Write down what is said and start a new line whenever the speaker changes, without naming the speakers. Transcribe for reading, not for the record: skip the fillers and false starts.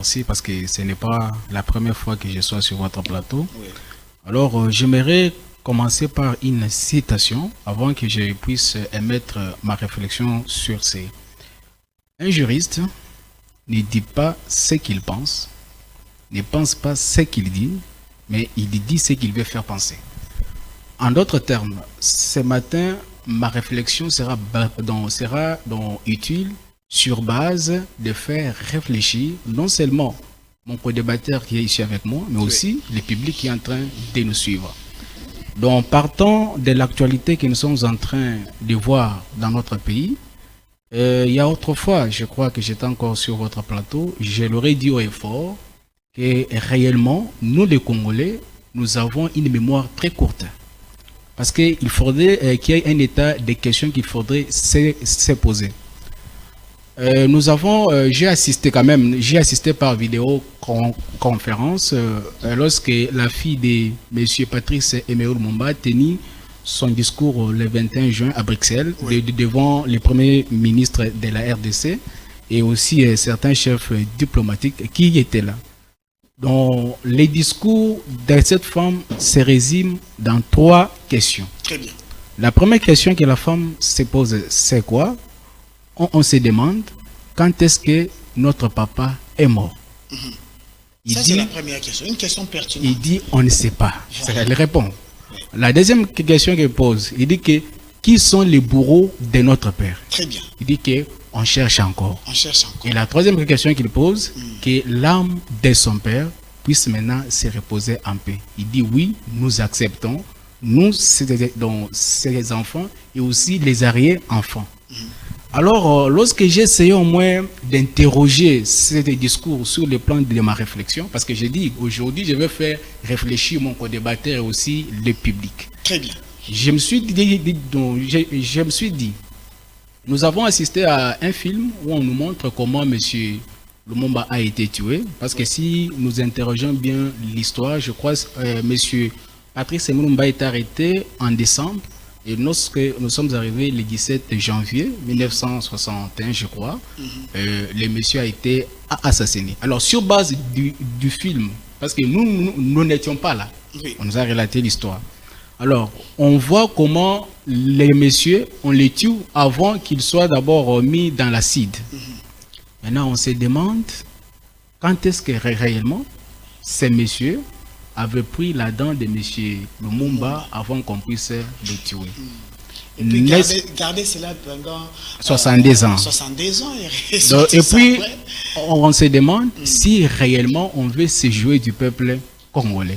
Merci parce que ce n'est pas la première fois que je sois sur votre plateau.
Oui.
Alors, j'aimerais commencer par une citation avant que je puisse émettre ma réflexion sur ces. Un juriste ne dit pas ce qu'il pense, ne pense pas ce qu'il dit, mais il dit ce qu'il veut faire penser. En d'autres termes, ce matin, ma réflexion sera utile sur base de faire réfléchir non seulement mon co-débatteur qui est ici avec moi, mais aussi le public qui est en train de nous suivre. Donc, partant de l'actualité que nous sommes en train de voir dans notre pays, il y a autrefois, je crois que j'étais encore sur votre plateau, je l'aurais dit haut et fort que réellement, nous les Congolais, nous avons une mémoire très courte. Parce qu'il faudrait qu'il y ait un état de questions qu'il faudrait se poser. J'ai assisté par vidéoconférence lorsque la fille de M. Patrice Emery Lumumba a tenu son discours le 21 juin à Bruxelles, devant le premier ministre de la RDC et aussi certains chefs diplomatiques qui étaient là. Donc, les discours de cette femme se résument dans 3 questions.
Très bien.
La première question que la femme se pose, c'est quoi? On se demande quand est-ce que notre papa est mort.
Ça, c'est la première question, une question pertinente.
Il dit on ne sait pas. Elle répond. La deuxième question qu'il pose, il dit que qui sont les bourreaux de notre père?
Très bien.
Il dit que on cherche encore.
On cherche encore.
Et la troisième question qu'il pose, que l'âme de son père puisse maintenant se reposer en paix. Il dit oui, nous acceptons, nous, ces enfants et aussi les arrière-enfants. Alors, lorsque j'ai essayé au moins d'interroger ces discours sur le plan de ma réflexion, parce que j'ai dit aujourd'hui, je vais faire réfléchir mon co-débatteur et aussi le public.
Très bien.
Je me suis dit, nous avons assisté à un film où on nous montre comment M. Lumumba a été tué. Parce que si nous interrogeons bien l'histoire, je crois que M. Patrice Lumumba est arrêté en décembre. Et lorsque nous sommes arrivés le 17 janvier 1961, je crois, le monsieur a été assassiné. Alors, sur base du film, parce que nous n'étions pas là, on nous a relaté l'histoire. Alors, on voit comment les messieurs, on les tue avant qu'ils soient d'abord mis dans l'acide. Maintenant, on se demande quand est-ce que réellement ces messieurs avaient pris la dent de M. Lumumba avant qu'on puisse les tuer.
Et puis garder cela pendant
62 ans.
62 ans.
Et puis, on se demande si réellement on veut se jouer du peuple congolais.